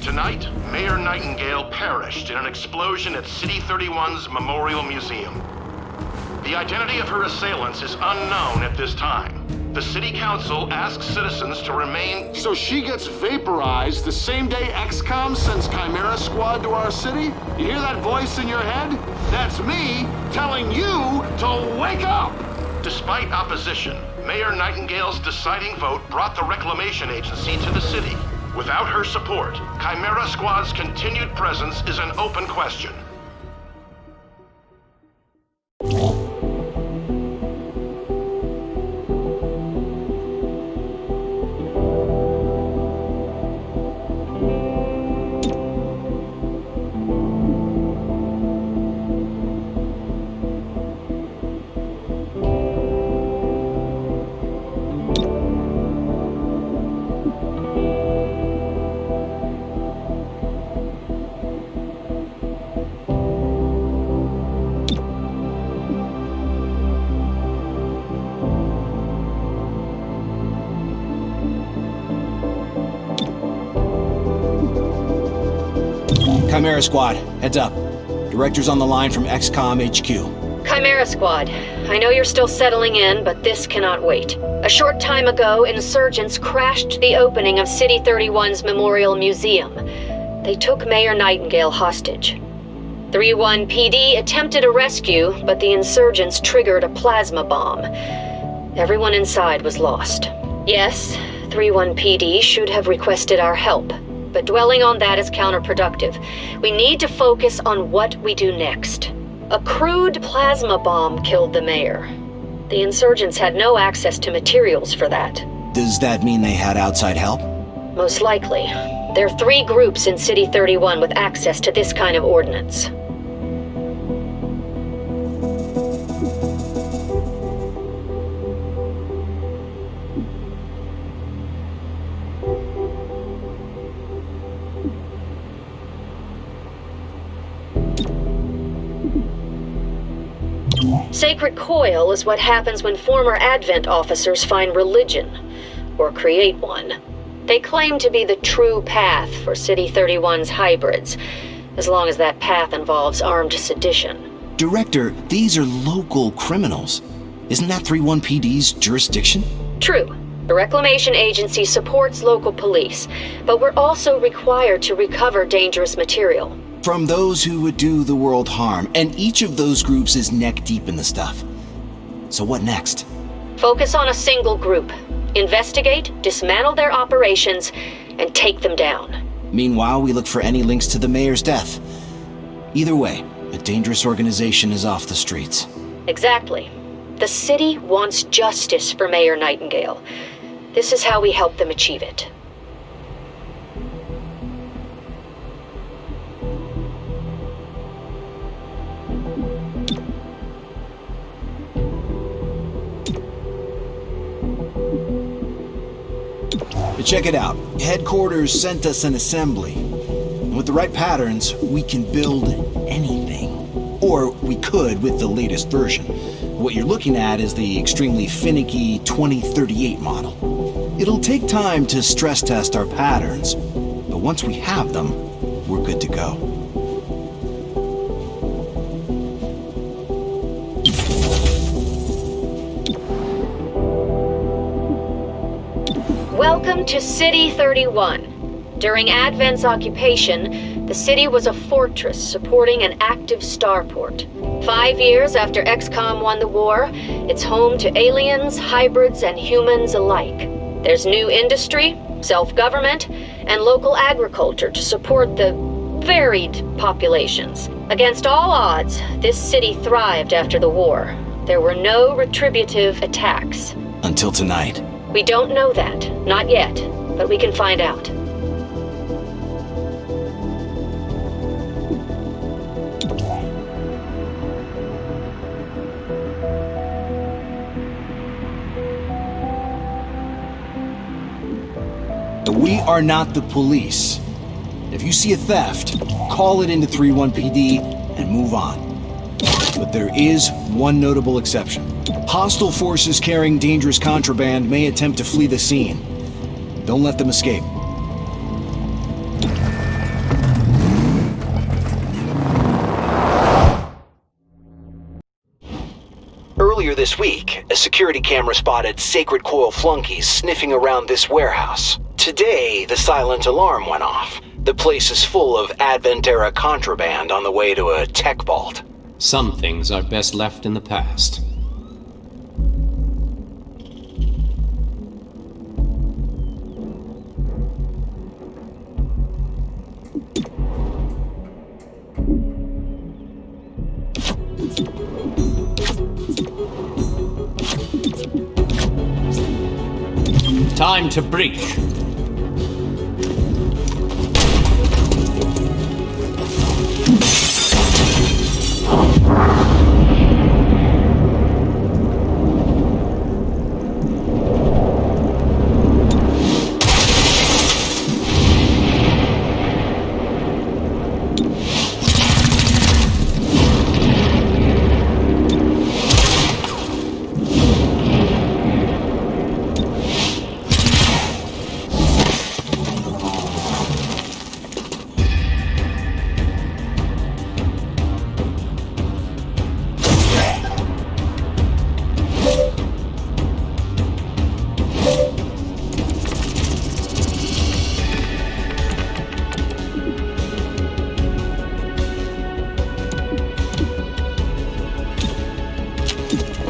Tonight, Mayor Nightingale perished in an explosion at City 31's Memorial Museum. The identity of her assailants is unknown at this time. The City Council asks citizens to remain... So she gets vaporized the same day XCOM sends Chimera Squad to our city? You hear that voice in your head? That's me telling you to wake up! Despite opposition, Mayor Nightingale's deciding vote brought the Reclamation Agency to the city. Without her support, Chimera Squad's continued presence is an open question. Chimera Squad, heads up. Director's on the line from XCOM HQ. Chimera Squad, I know you're still settling in, but this cannot wait. A short time ago, insurgents crashed the opening of City 31's Memorial Museum. They took Mayor Nightingale hostage. 3-1 PD attempted a rescue, but the insurgents triggered a plasma bomb. Everyone inside was lost. Yes, 3-1 PD should have requested our help, but dwelling on that is counterproductive. We need to focus on what we do next. A crude plasma bomb killed the mayor. The insurgents had no access to materials for that. Does that mean they had outside help? Most likely. There are 3 groups in City 31 with access to this kind of ordnance. Sacred Coil is what happens when former Advent officers find religion, or create one. They claim to be the true path for City 31's hybrids, as long as that path involves armed sedition. Director, these are local criminals. Isn't that 3-1 PD's jurisdiction? True. The Reclamation Agency supports local police, but we're also required to recover dangerous material. From those who would do the world harm, and each of those groups is neck deep in the stuff. So what next? Focus on a single group. Investigate, dismantle their operations, and take them down. Meanwhile, we look for any links to the mayor's death. Either way, a dangerous organization is off the streets. Exactly. The city wants justice for Mayor Nightingale. This is how we help them achieve it. Check it out. Headquarters sent us an assembly. And with the right patterns, we can build anything. Or we could with the latest version. What you're looking at is the extremely finicky 2038 model. It'll take time to stress test our patterns, but once we have them, we're good to go. Welcome to City 31. During Advent's occupation, the city was a fortress supporting an active starport. 5 years after XCOM won the war, it's home to aliens, hybrids, and humans alike. There's new industry, self-government, and local agriculture to support the varied populations. Against all odds, this city thrived after the war. There were no retributive attacks. Until tonight. We don't know that. Not yet. But we can find out. are not the police. If you see a theft, call it into 3-1 PD and move on. But there is one notable exception. Hostile forces carrying dangerous contraband may attempt to flee the scene. Don't let them escape. Earlier this week, a security camera spotted Sacred Coil flunkies sniffing around this warehouse. Today, the silent alarm went off. The place is full of Advent-era contraband on the way to a tech vault. Some things are best left in the past. Time to breach.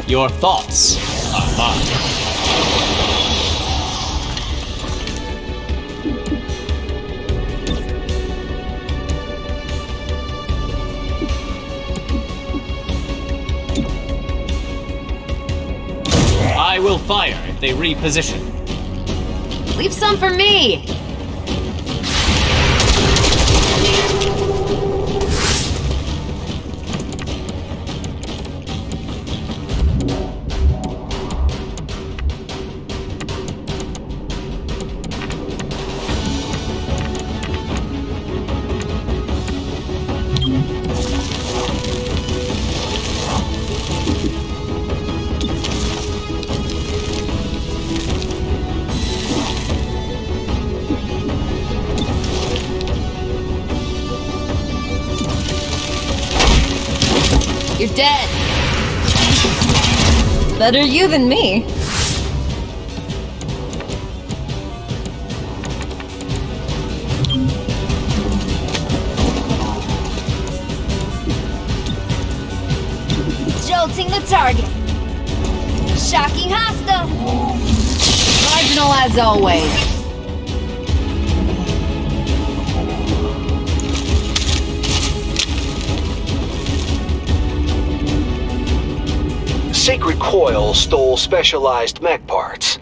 Your thoughts are mine. I will fire if they reposition. Leave some for me! You're dead. Better you than me. Jolting the target. Shocking hostile. Marginal as always. Sacred Coil stole specialized mech parts.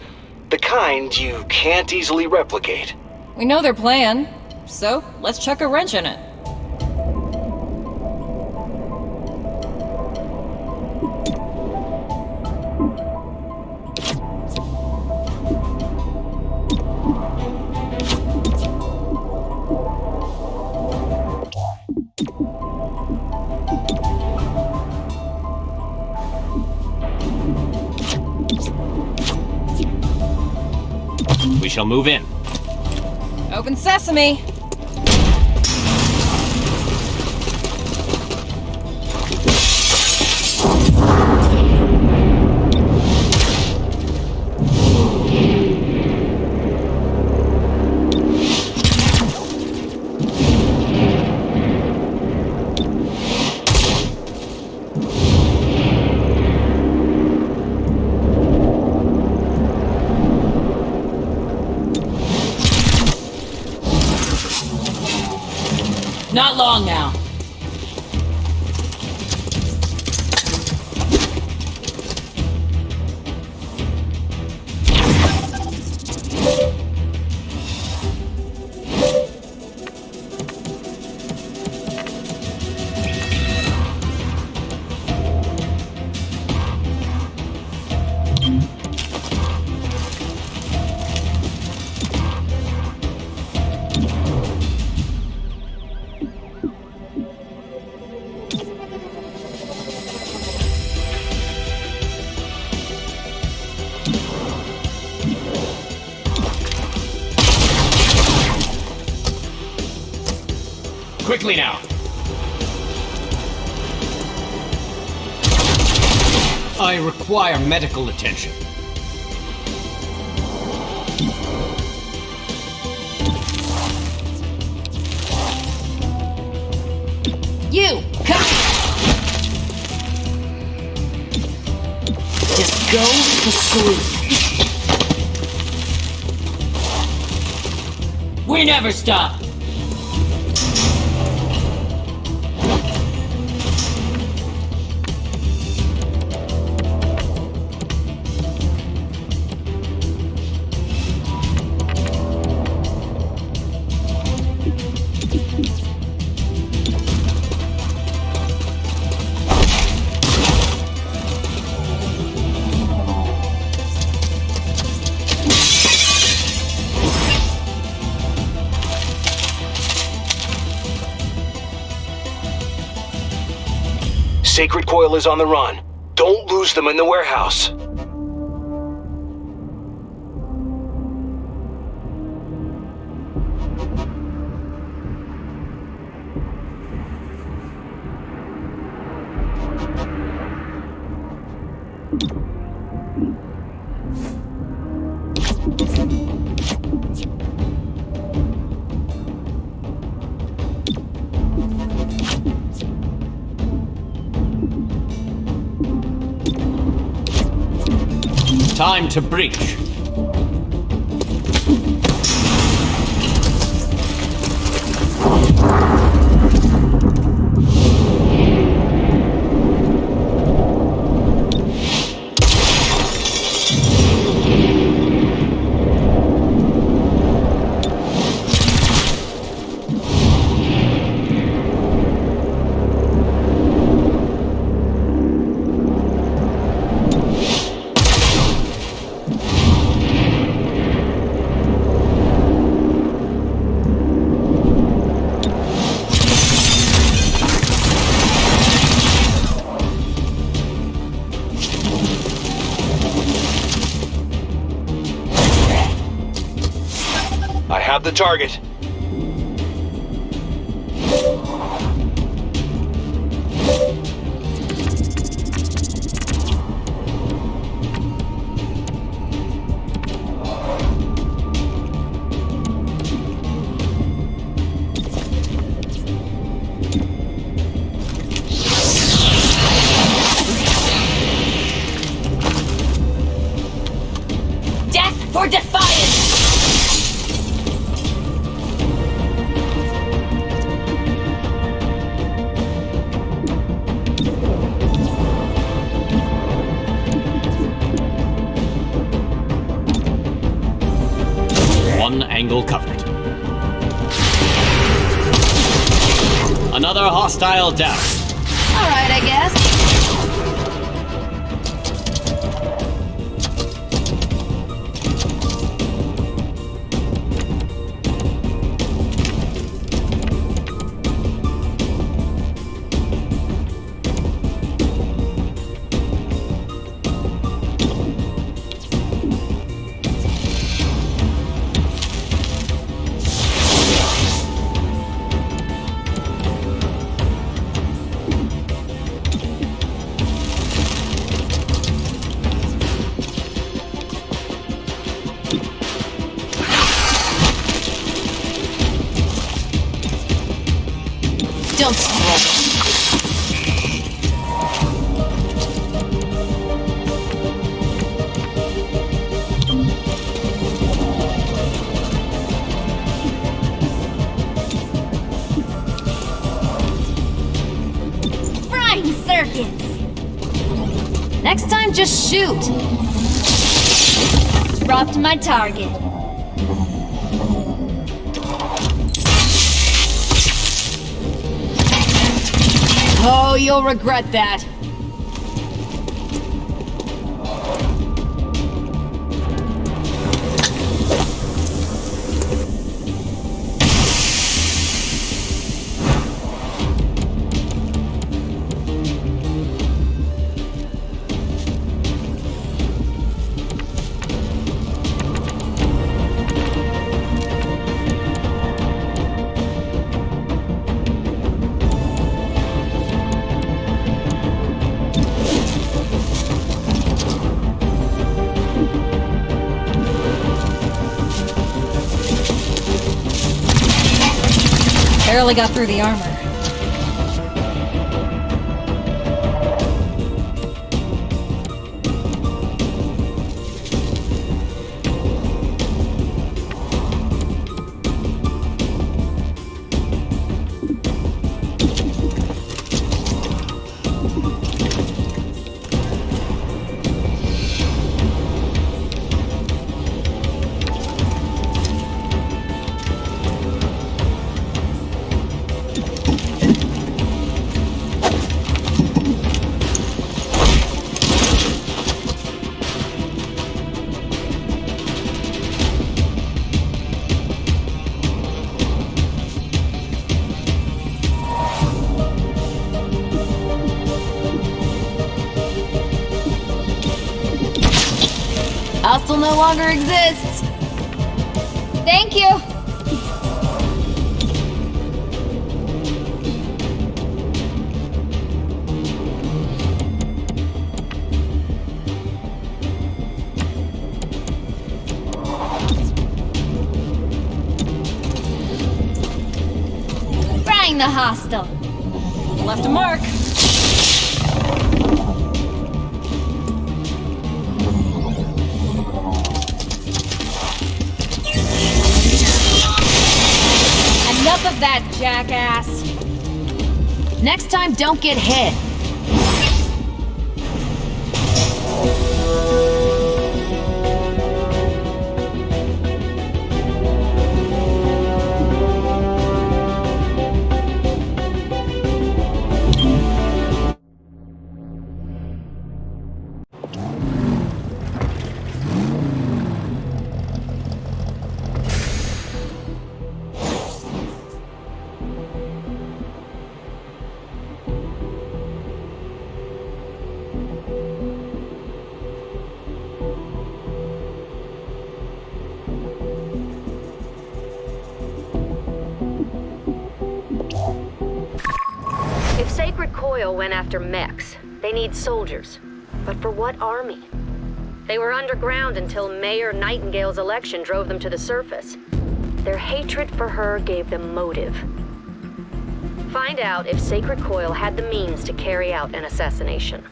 The kind you can't easily replicate. We know their plan, so let's chuck a wrench in it. We shall move in. Open sesame! Not long now. Quickly now! I require medical attention. You, come! Just go to sleep. We never stop! Sacred Coil is on the run. Don't lose them in the warehouse. Time to breach. I have the target. Death for defiance! One angle covered. Another hostile down. Alright, I guess. Don't struggle. Frying circuits! Next time, just shoot! Dropped my target. Oh, you'll regret that. Barely got through the armor. Hostel no longer exists. Thank you. Frying the hostel. Left a mark. Enough of that, jackass. Next time, don't get hit. If Sacred Coil went after mechs, they need soldiers. But for what army? They were underground until Mayor Nightingale's election drove them to the surface. Their hatred for her gave them motive. Find out if Sacred Coil had the means to carry out an assassination.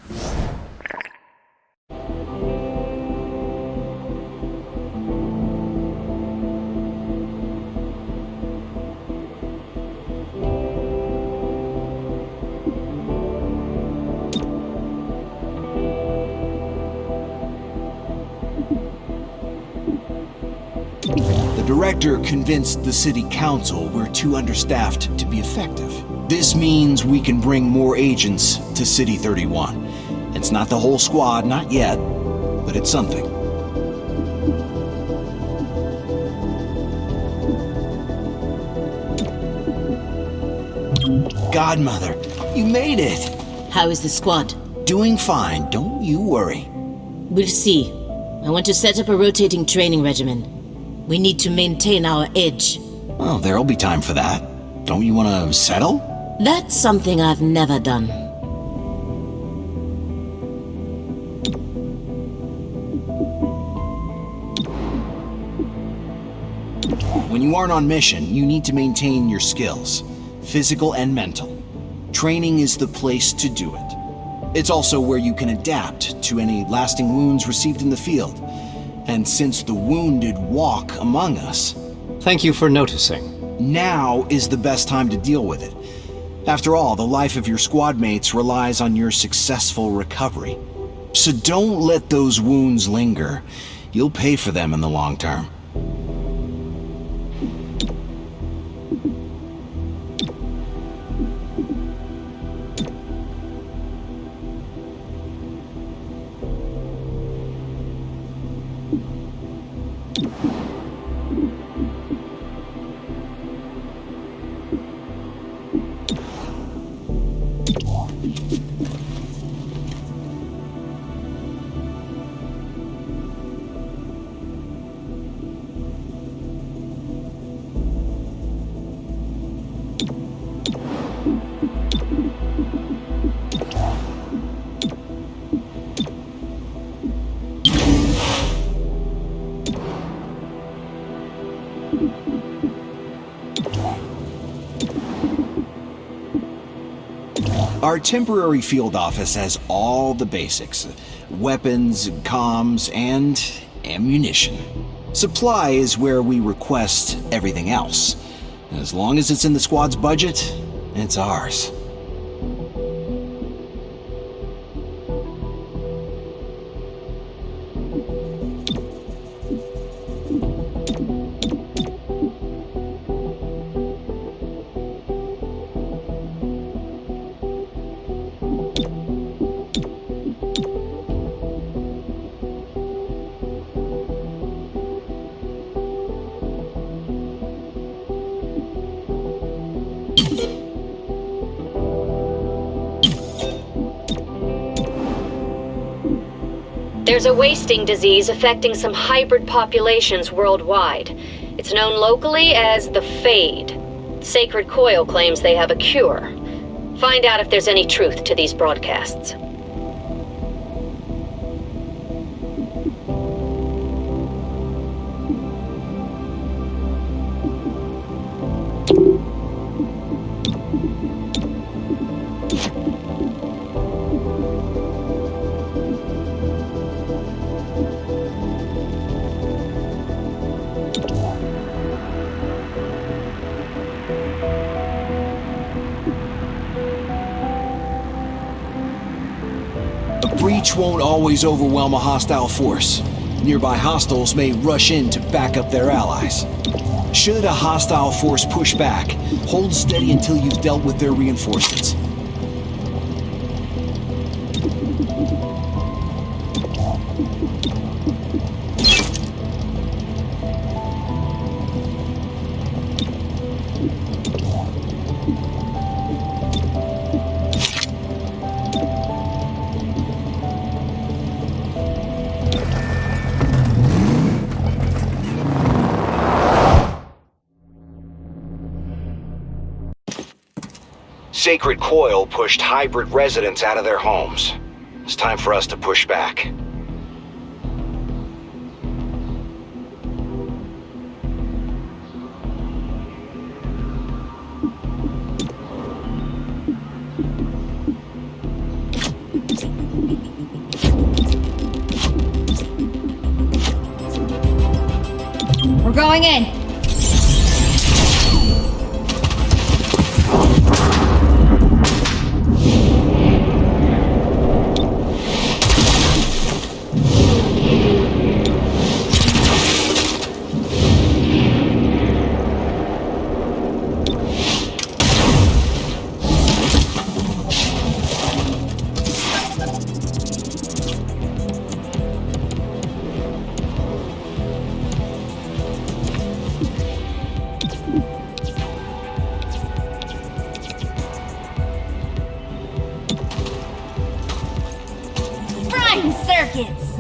The director convinced the city council we're too understaffed to be effective. This means we can bring more agents to City 31. It's not the whole squad, not yet, but it's something. Godmother, you made it! How is the squad? Doing fine, don't you worry. We'll see. I want to set up a rotating training regimen. We need to maintain our edge. Well, there'll be time for that. Don't you want to settle? That's something I've never done. When you aren't on mission, you need to maintain your skills, physical and mental. Training is the place to do it. It's also where you can adapt to any lasting wounds received in the field. And since the wounded walk among us, Thank you for noticing. now is the best time to deal with it. After all, the life of your squad mates relies on your successful recovery. So don't let those wounds linger. You'll pay for them in the long term. Our temporary field office has all the basics. Weapons, comms, and ammunition. Supply is where we request everything else. As long as it's in the squad's budget, it's ours. There's a wasting disease affecting some hybrid populations worldwide. It's known locally as the Fade. Sacred Coil claims they have a cure. Find out if there's any truth to these broadcasts. Breach won't always overwhelm a hostile force. Nearby hostiles may rush in to back up their allies. Should a hostile force push back, hold steady until you've dealt with their reinforcements. Sacred Coil pushed hybrid residents out of their homes. It's time for us to push back. We're going in. Circuits.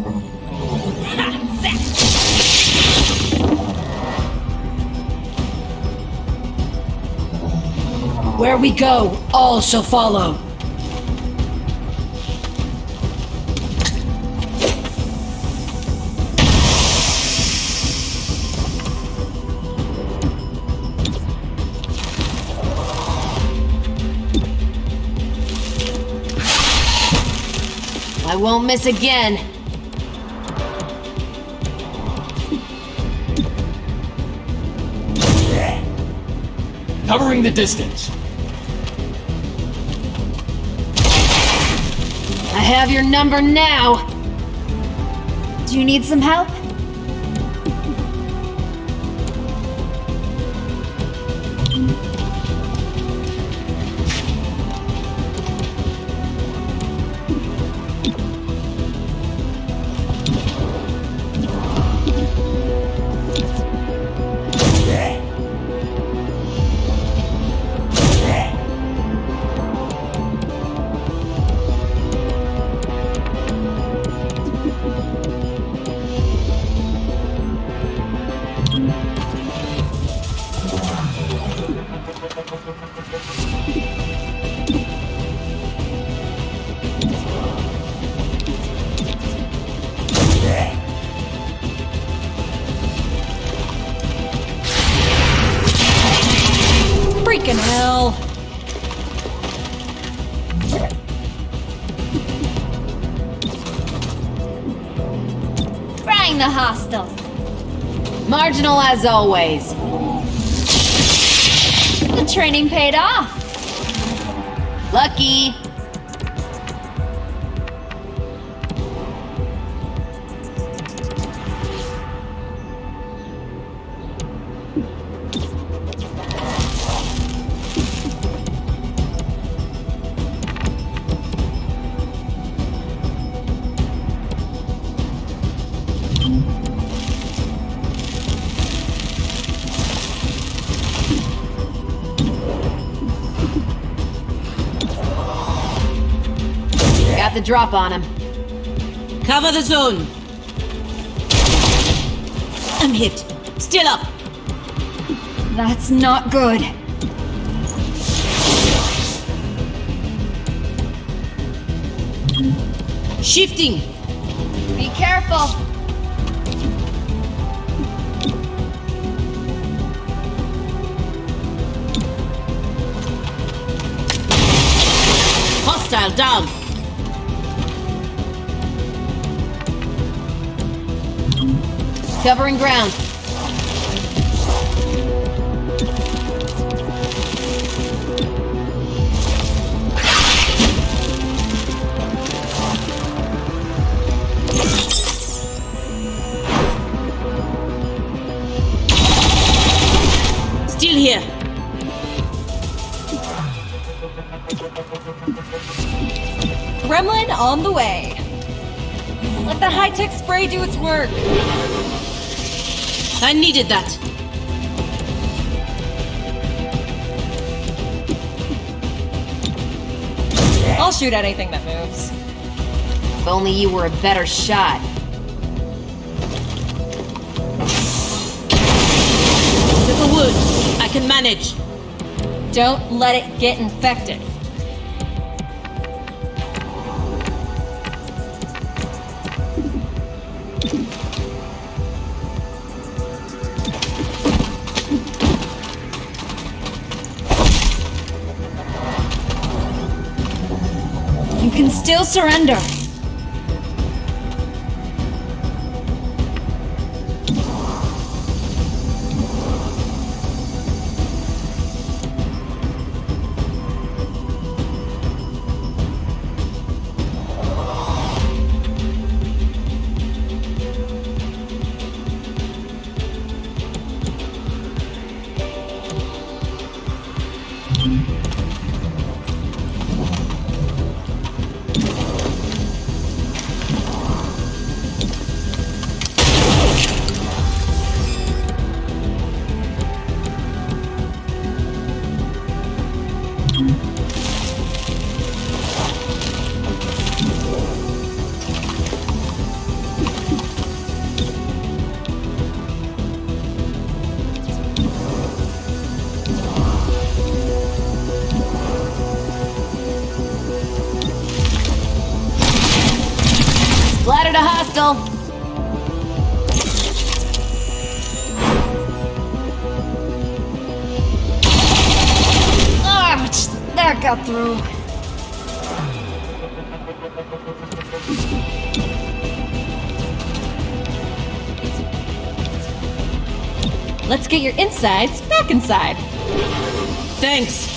Where we go, all shall follow. I won't miss again. Covering the distance. I have your number now. Do you need some help? Freaking hell! Frying the hostile. Marginal as always. The training paid off. Lucky. Got the drop on him. Cover the zone. I'm hit. Still up. That's not good. Shifting. Be careful. Hostile down. Covering ground. Still here. Gremlin on the way. Let the high-tech spray do its work. I needed that. I'll shoot anything that moves. If only you were a better shot. Took a wound. I can manage. Don't let it get infected. You can still surrender. Splattered a hostile. Ouch! That got through. Let's get your insides back inside. Thanks.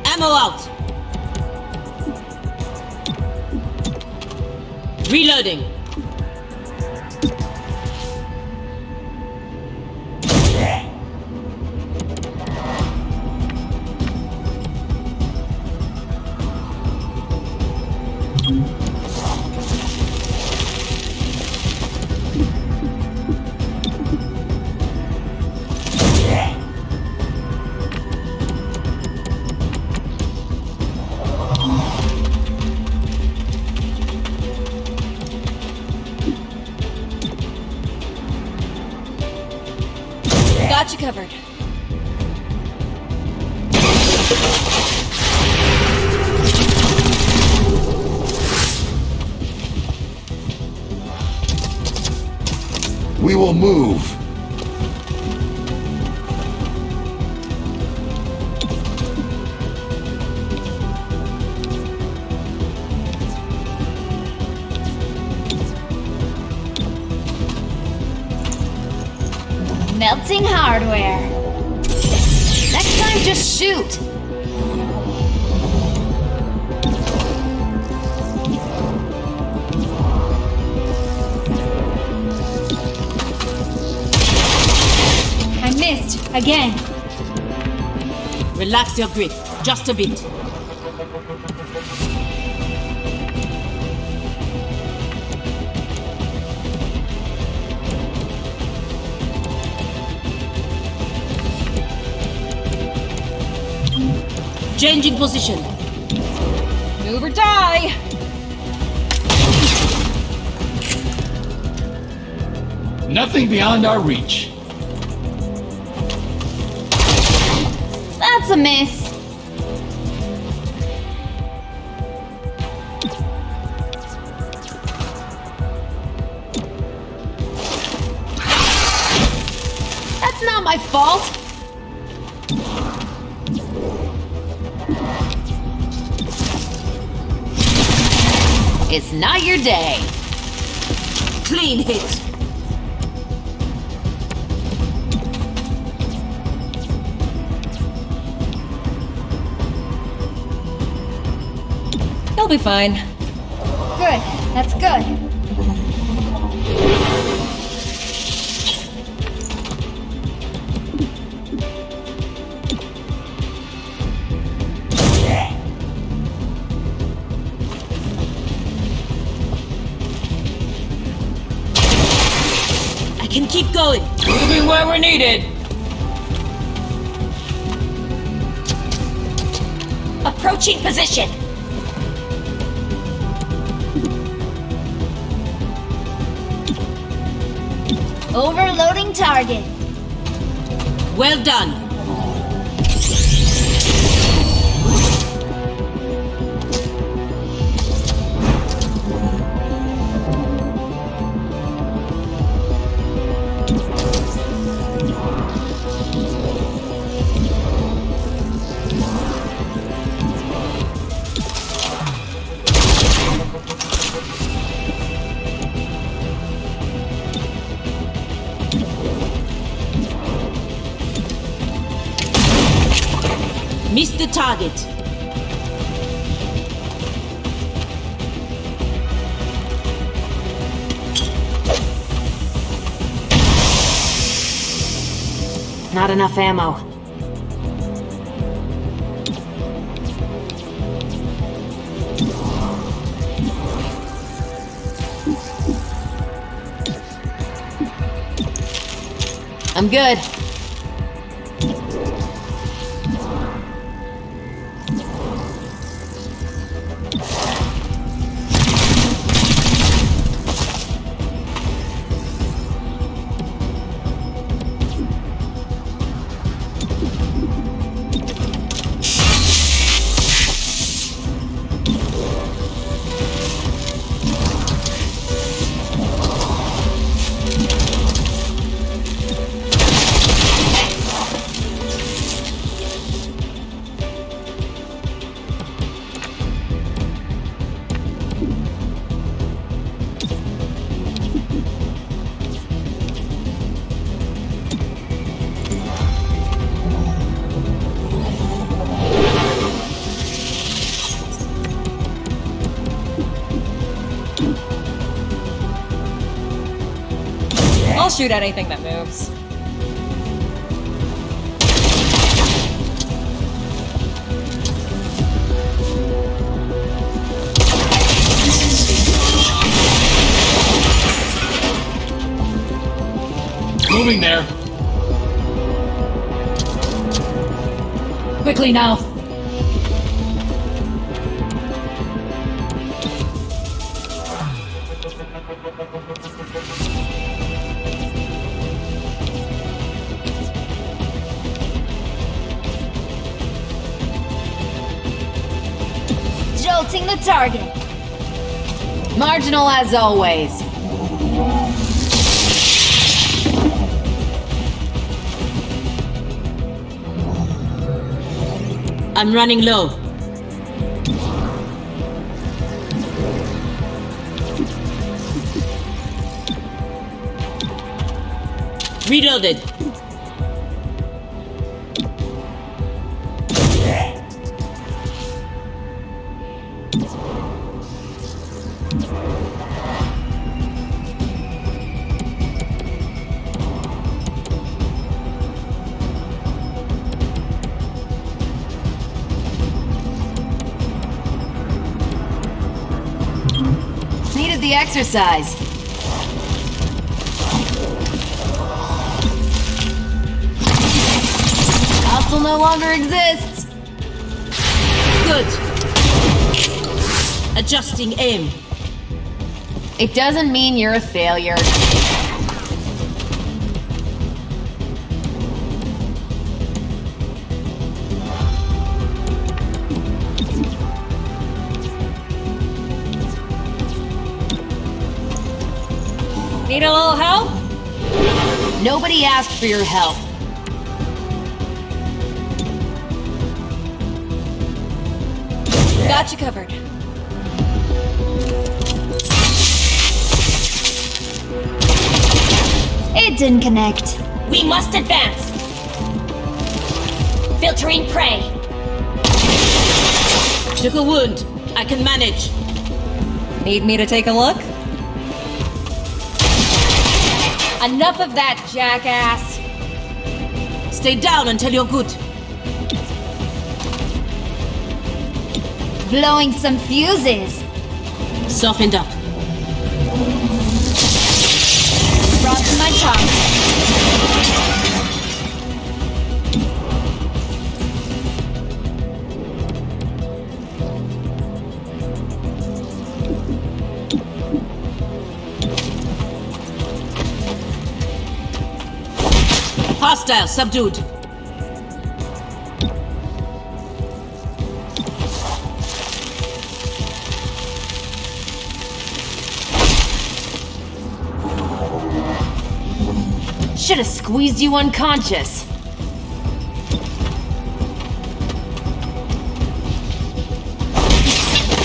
Ammo out. Reloading. Got you covered. We will move. Melting hardware. Next time, just shoot. I missed again. Relax your grip, just a bit. Changing position. Move or die! Nothing beyond our reach. That's a miss. That's not my fault. It's not your day. Clean hit. He'll be fine. Good. That's good. I can keep going. Moving where we're needed. Approaching position. Overloading target. Well done. Missed the target. Not enough ammo. I'm good. I'll shoot at anything that moves. Moving there. Quickly now. Mounting the target. Marginal as always. I'm running low. Reloaded. Needed the exercise. Hostile no longer exists. Good. Adjusting aim. It doesn't mean you're a failure. Need a little help? Nobody asked for your help. Got you covered. It didn't connect. We must advance. Filtering prey. Took a wound. I can manage. Need me to take a look? Enough of that, jackass. Stay down until you're good. Blowing some fuses. Softened up. Brought to my top. Hostile subdued. Should have squeezed you unconscious.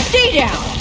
Stay down.